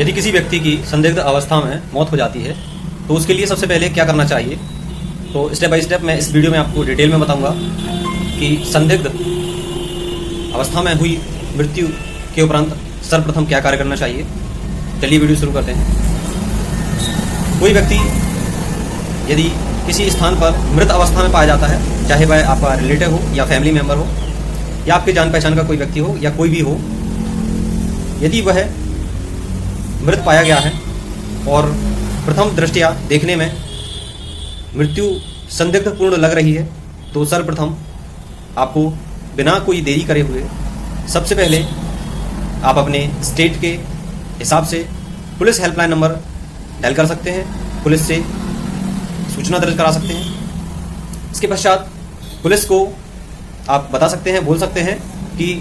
यदि किसी व्यक्ति की संदिग्ध अवस्था में मौत हो जाती है तो उसके लिए सबसे पहले क्या करना चाहिए, तो स्टेप बाय स्टेप मैं इस वीडियो में आपको डिटेल में बताऊंगा कि संदिग्ध अवस्था में हुई मृत्यु के उपरांत सर्वप्रथम क्या कार्य करना चाहिए। चलिए वीडियो शुरू करते हैं। कोई व्यक्ति यदि किसी स्थान पर मृत अवस्था में पाया जाता है, चाहे वह आपका रिलेटिव हो या फैमिली मेम्बर हो या आपके जान पहचान का कोई व्यक्ति हो या कोई भी हो, यदि वह मृत पाया गया है और प्रथम दृष्टया देखने में मृत्यु संदिग्धपूर्ण लग रही है, तो सर्वप्रथम आपको बिना कोई देरी करे हुए सबसे पहले आप अपने स्टेट के हिसाब से पुलिस हेल्पलाइन नंबर डायल कर सकते हैं, पुलिस से सूचना दर्ज करा सकते हैं। इसके पश्चात पुलिस को आप बता सकते हैं, बोल सकते हैं कि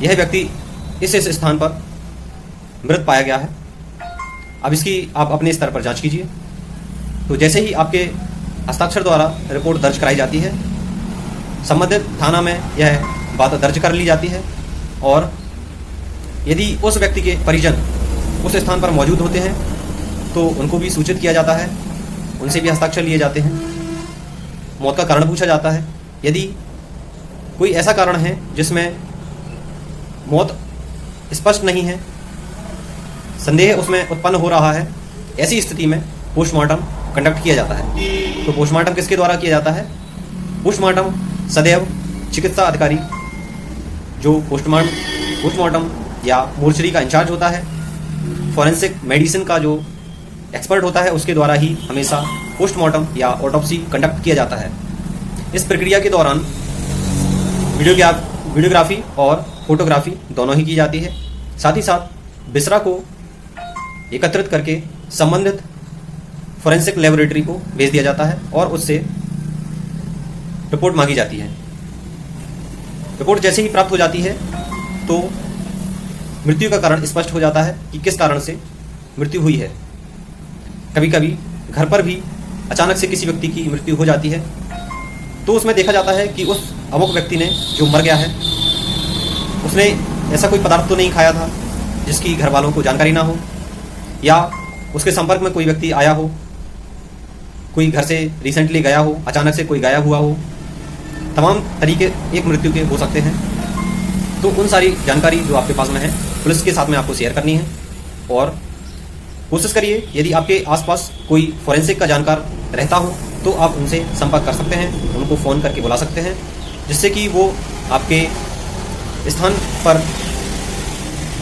यह व्यक्ति इस स्थान पर मृत पाया गया है, अब इसकी आप अपने स्तर पर जांच कीजिए। तो जैसे ही आपके हस्ताक्षर द्वारा रिपोर्ट दर्ज कराई जाती है, संबंधित थाना में यह बात दर्ज कर ली जाती है और यदि उस व्यक्ति के परिजन उस स्थान पर मौजूद होते हैं तो उनको भी सूचित किया जाता है, उनसे भी हस्ताक्षर लिए जाते हैं, मौत का कारण पूछा जाता है। यदि कोई ऐसा कारण है जिसमें मौत स्पष्ट नहीं है, संदेह उसमें उत्पन्न हो रहा है, ऐसी स्थिति में पोस्टमार्टम कंडक्ट किया जाता है। तो पोस्टमार्टम किसके द्वारा किया जाता है? पोस्टमार्टम सदैव चिकित्सा अधिकारी जो पोस्टमार्टम या मोर्चरी का इंचार्ज होता है, फॉरेंसिक मेडिसिन का जो एक्सपर्ट होता है, उसके द्वारा ही हमेशा पोस्टमार्टम या ऑटोप्सी कंडक्ट किया जाता है। इस प्रक्रिया के दौरान वीडियोग्राफी और फोटोग्राफी दोनों ही की जाती है। साथ ही साथ बिसरा को एकत्रित करके संबंधित फॉरेंसिक लेबोरेटरी को भेज दिया जाता है और उससे रिपोर्ट मांगी जाती है। रिपोर्ट जैसे ही प्राप्त हो जाती है तो मृत्यु का कारण स्पष्ट हो जाता है कि किस कारण से मृत्यु हुई है। कभी कभी घर पर भी अचानक से किसी व्यक्ति की मृत्यु हो जाती है, तो उसमें देखा जाता है कि उस अमुक व्यक्ति ने जो मर गया है उसने ऐसा कोई पदार्थ तो नहीं खाया था जिसकी घर वालों को जानकारी ना हो, या उसके संपर्क में कोई व्यक्ति आया हो, कोई घर से रिसेंटली गया हो, अचानक से कोई गायब हुआ हो। तमाम तरीके एक मृत्यु के हो सकते हैं। तो उन सारी जानकारी जो आपके पास में है पुलिस के साथ में आपको शेयर करनी है और कोशिश करिए यदि आपके आसपास कोई फॉरेंसिक का जानकार रहता हो तो आप उनसे संपर्क कर सकते हैं, उनको फ़ोन करके बुला सकते हैं, जिससे कि वो आपके स्थान पर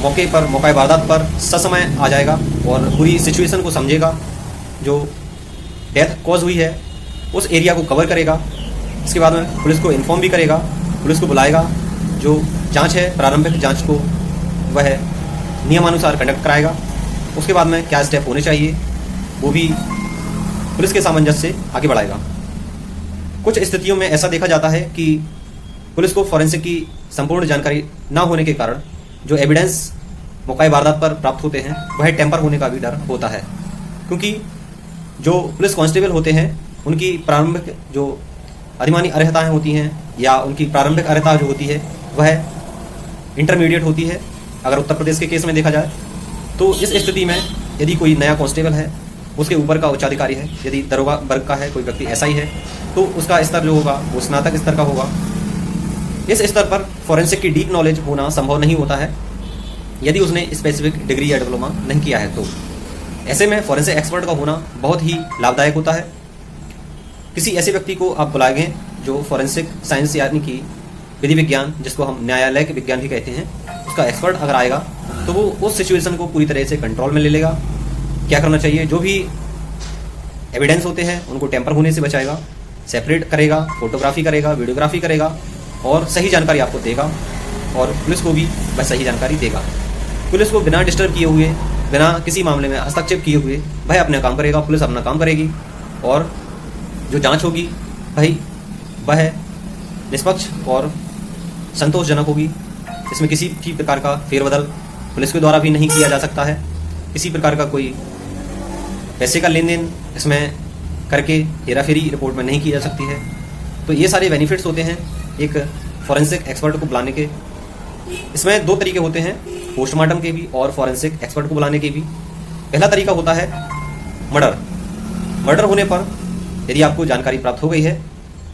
मौके वारदात पर ससमय आ जाएगा और पूरी सिचुएशन को समझेगा, जो डेथ कॉज हुई है उस एरिया को कवर करेगा। इसके बाद में पुलिस को इन्फॉर्म भी करेगा, पुलिस को बुलाएगा, जो जांच है प्रारंभिक जांच को वह नियमानुसार कंडक्ट कराएगा। उसके बाद में क्या स्टेप होने चाहिए वो भी पुलिस के सामंजस्य से आगे बढ़ाएगा। कुछ स्थितियों में ऐसा देखा जाता है कि पुलिस को फॉरेंसिक की संपूर्ण जानकारी न होने के कारण जो एविडेंस मौका वारदात पर प्राप्त होते हैं वह टेम्पर होने का भी डर होता है, क्योंकि जो पुलिस कांस्टेबल होते हैं उनकी प्रारंभिक जो अधिमानी अर्हताएँ होती हैं या उनकी प्रारंभिक अर्हता जो होती है वह इंटरमीडिएट होती है। अगर उत्तर प्रदेश के केस में देखा जाए तो इस स्थिति में यदि कोई नया कांस्टेबल है, उसके ऊपर का उच्चाधिकारी है, यदि दरोगा वर्ग का है कोई व्यक्ति ऐसा ही है, तो उसका स्तर जो होगा वो स्नातक स्तर का होगा। इस स्तर पर फॉरेंसिक की डीप नॉलेज होना संभव नहीं होता है यदि उसने स्पेसिफिक डिग्री या डिप्लोमा नहीं किया है। तो ऐसे में फॉरेंसिक एक्सपर्ट का होना बहुत ही लाभदायक होता है। किसी ऐसे व्यक्ति को आप बुलाएंगे जो फॉरेंसिक साइंस यानी कि विधि विज्ञान, जिसको हम न्यायालय के विज्ञान भी कहते हैं, उसका एक्सपर्ट अगर आएगा तो वो उस सिचुएशन को पूरी तरह से कंट्रोल में ले लेगा। क्या करना चाहिए, जो भी एविडेंस होते हैं उनको टेम्पर होने से बचाएगा, सेपरेट करेगा, फोटोग्राफी करेगा, वीडियोग्राफी करेगा और सही जानकारी आपको देगा और पुलिस को भी वह सही जानकारी देगा। पुलिस को बिना डिस्टर्ब किए हुए, बिना किसी मामले में हस्तक्षेप किए हुए वह अपना काम करेगा, पुलिस अपना काम करेगी और जो जांच होगी भाई वह निष्पक्ष और संतोषजनक होगी। इसमें किसी भी प्रकार का फेरबदल पुलिस के द्वारा भी नहीं किया जा सकता है, किसी प्रकार का कोई पैसे का लेन देन इसमें करके हेराफेरी रिपोर्ट में नहीं की जा सकती है। तो ये सारे बेनिफिट्स होते हैं एक फॉरेंसिक एक्सपर्ट को बुलाने के। इसमें दो तरीके होते हैं, पोस्टमार्टम के भी और फॉरेंसिक एक्सपर्ट को बुलाने के भी। पहला तरीका होता है मर्डर। मर्डर होने पर यदि आपको जानकारी प्राप्त हो गई है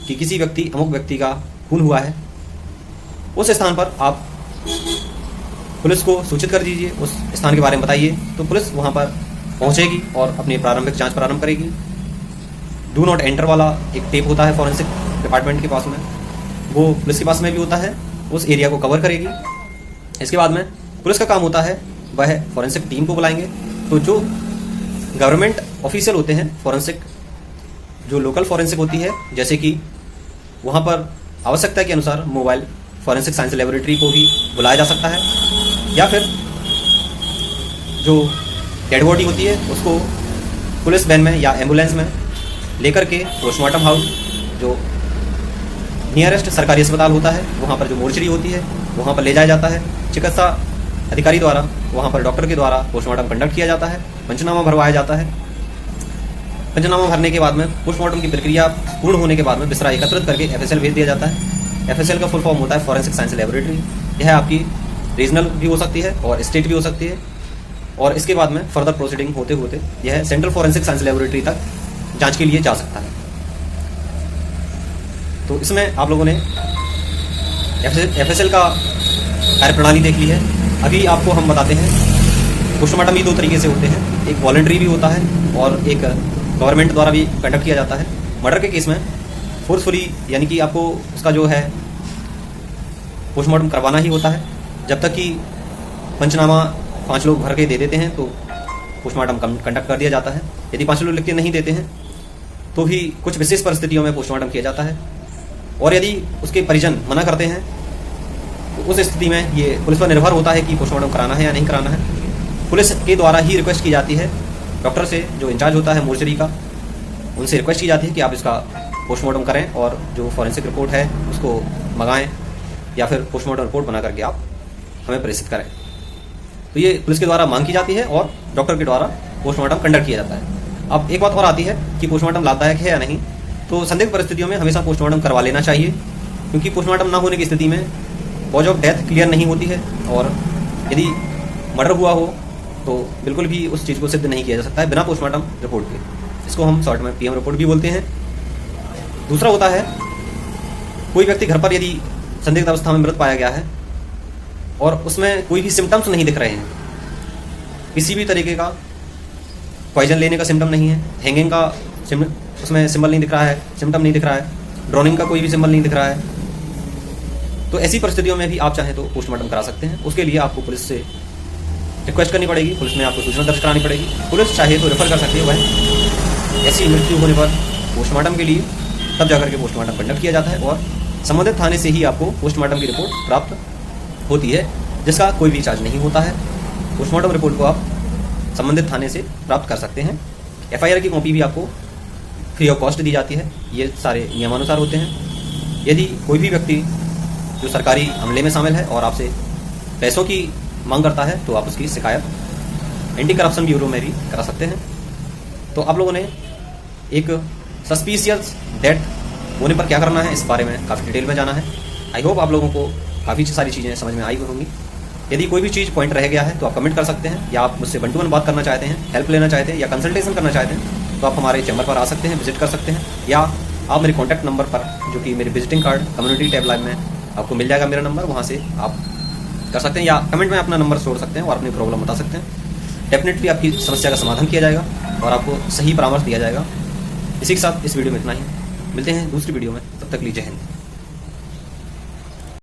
कि किसी व्यक्ति अमुक व्यक्ति का खून हुआ है, उस स्थान पर आप पुलिस को सूचित कर दीजिए, उस स्थान के बारे में बताइए, तो पुलिस वहाँ पर पहुँचेगी और अपनी प्रारंभिक जांच प्रारंभ करेगी। डू नॉट एंटर वाला एक टेप होता है फॉरेंसिक डिपार्टमेंट के पास में, वो पुलिस के पास में भी होता है, उस एरिया को कवर करेगी। इसके बाद में पुलिस का काम होता है वह फॉरेंसिक टीम को बुलाएंगे। तो जो गवर्नमेंट ऑफिशियल होते हैं फॉरेंसिक, जो लोकल फॉरेंसिक होती है, जैसे कि वहाँ पर आवश्यकता के अनुसार मोबाइल फॉरेंसिक साइंस लेबोरेटरी को भी बुलाया जा सकता है, या फिर जो डेड बॉडी होती है उसको पुलिस वैन में या एम्बुलेंस में लेकर के पोस्टमार्टम हाउस, जो नियरेस्ट सरकारी अस्पताल होता है, वहाँ पर जो मोर्चरी होती है वहाँ पर ले जाया जाता है। चिकित्सा अधिकारी द्वारा, वहाँ पर डॉक्टर के द्वारा पोस्टमार्टम कंडक्ट किया जाता है, पंचनामा भरवाया जाता है। पंचनामा भरने के बाद में पोस्टमार्टम की प्रक्रिया पूर्ण होने के बाद में बिस्तरा एकत्रित करके FSL भेज दिया जाता है। FSL का फुल फॉर्म होता है फॉरेंसिक साइंस लेबोरेटरी। यह आपकी रीजनल भी हो सकती है और स्टेट भी हो सकती है, और इसके बाद में फर्दर प्रोसीडिंग होते होते यह सेंट्रल फॉरेंसिक साइंस लेबोरेटरी तक जांच के लिए जा सकता है। तो इसमें आप लोगों ने FSL का कार्यप्रणाली देख ली है। अभी आपको हम बताते हैं पोस्टमार्टम भी दो तरीके से होते हैं, एक वॉलंटरी भी होता है और एक गवर्नमेंट द्वारा भी कंडक्ट किया जाता है। मर्डर के केस में फोर्सफुली, यानी कि आपको उसका जो है पोस्टमार्टम करवाना ही होता है। जब तक कि पंचनामा 5 लोग भर के दे देते हैं तो पोस्टमार्टम कंडक्ट कर दिया जाता है। यदि 5 लोग लिख के नहीं देते हैं तो भी कुछ विशेष परिस्थितियों में पोस्टमार्टम किया जाता है, और यदि उसके परिजन मना करते हैं तो उस स्थिति में ये पुलिस पर निर्भर होता है कि पोस्टमार्टम कराना है या नहीं कराना है। पुलिस के द्वारा ही रिक्वेस्ट की जाती है डॉक्टर से, जो इंचार्ज होता है मोर्चरी का, उनसे रिक्वेस्ट की जाती है कि आप इसका पोस्टमार्टम करें और जो फॉरेंसिक रिपोर्ट है उसको मंगाएं, या फिर पोस्टमार्टम रिपोर्ट बना करके आप हमें प्रेषित करें। तो ये पुलिस के द्वारा मांग की जाती है और डॉक्टर के द्वारा पोस्टमार्टम कंडक्ट किया जाता है। अब एक बात और आती है कि पोस्टमार्टम लाभदायक है या नहीं। तो संदिग्ध परिस्थितियों में हमेशा पोस्टमार्टम करवा लेना चाहिए, क्योंकि पोस्टमार्टम ना होने की स्थिति में कॉज ऑफ डेथ क्लियर नहीं होती है, और यदि मर्डर हुआ हो तो बिल्कुल भी उस चीज़ को सिद्ध नहीं किया जा सकता है बिना पोस्टमार्टम रिपोर्ट के। इसको हम शॉर्ट में PM रिपोर्ट भी बोलते हैं। दूसरा होता है कोई व्यक्ति घर पर यदि संदिग्ध अवस्था में मृत पाया गया है और उसमें कोई भी सिम्टम्स नहीं दिख रहे हैं, किसी भी तरीके का पॉइजन लेने का सिम्टम नहीं है, हैंगिंग का उसमें सिंबल नहीं दिख रहा है, सिम्टम नहीं दिख रहा है, ड्रोनिंग का कोई भी सिंबल नहीं दिख रहा है, तो ऐसी परिस्थितियों में भी आप चाहें तो पोस्टमार्टम करा सकते हैं। उसके लिए आपको पुलिस से रिक्वेस्ट करनी पड़ेगी, पुलिस में आपको सूचना दर्ज करानी पड़ेगी। पुलिस चाहे तो रेफर कर सकती है वह ऐसी मृत्यु होने पर पोस्टमार्टम के लिए, तब जाकर के पोस्टमार्टम कंडक्ट किया जाता है और संबंधित थाने से ही आपको पोस्टमार्टम की रिपोर्ट प्राप्त होती है, जिसका कोई भी चार्ज नहीं होता है। पोस्टमार्टम रिपोर्ट को आप संबंधित थाने से प्राप्त कर सकते हैं। FIR की कॉपी भी आपको फ्री ऑफ कॉस्ट दी जाती है। ये सारे नियमानुसार होते हैं। यदि कोई भी व्यक्ति जो सरकारी हमले में शामिल है और आपसे पैसों की मांग करता है तो आप उसकी शिकायत एंटी करप्शन ब्यूरो में भी करा सकते हैं। तो आप लोगों ने एक सस्पिशियस डेथ होने पर क्या करना है इस बारे में काफ़ी डिटेल में जाना है। आई होप आप लोगों को काफ़ी सारी चीज़ें समझ में आई होंगी। यदि कोई भी चीज़ पॉइंट रह गया है तो आप कमेंट कर सकते हैं, या आप मुझसे 1 to 1 बात करना चाहते हैं, हेल्प लेना चाहते हैं या कंसल्टेशन करना चाहते हैं तो आप हमारे चैम्बर पर आ सकते हैं, विजिट कर सकते हैं, या आप मेरे कॉन्टैक्ट नंबर पर, जो कि मेरे visiting card community tab line में आपको मिल जाएगा मेरा नंबर, वहाँ से आप कर सकते हैं, या कमेंट में अपना नंबर छोड़ सकते हैं और अपनी प्रॉब्लम बता सकते हैं। डेफिनेटली आपकी समस्या का समाधान किया जाएगा और आपको सही परामर्श दिया जाएगा। इसी के साथ इस वीडियो में इतना ही। मिलते हैं दूसरी वीडियो में, तब तक लीजिए हिंद।